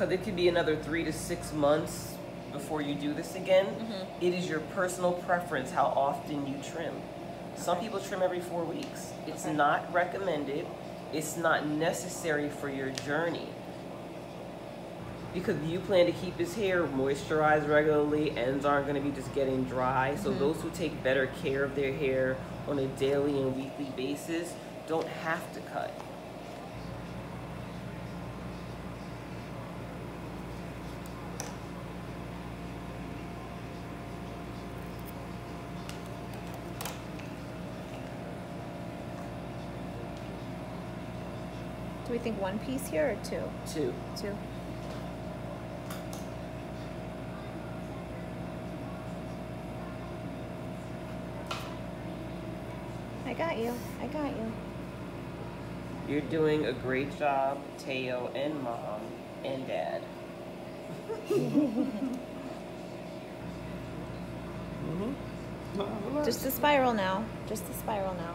because it could be another 3 to 6 months before you do this again. It is your personal preference how often you trim. Some people trim every 4 weeks. It's not recommended. It's not necessary for your journey. Because you plan to keep his hair moisturized regularly, ends aren't going to be just getting dry. So those who take better care of their hair on a daily and weekly basis don't have to cut. Do we think 1 piece here or 2? 2. 2. I got you. I got you. You're doing a great job, Teo and Mom and Dad. Just the spiral now. Just the spiral now.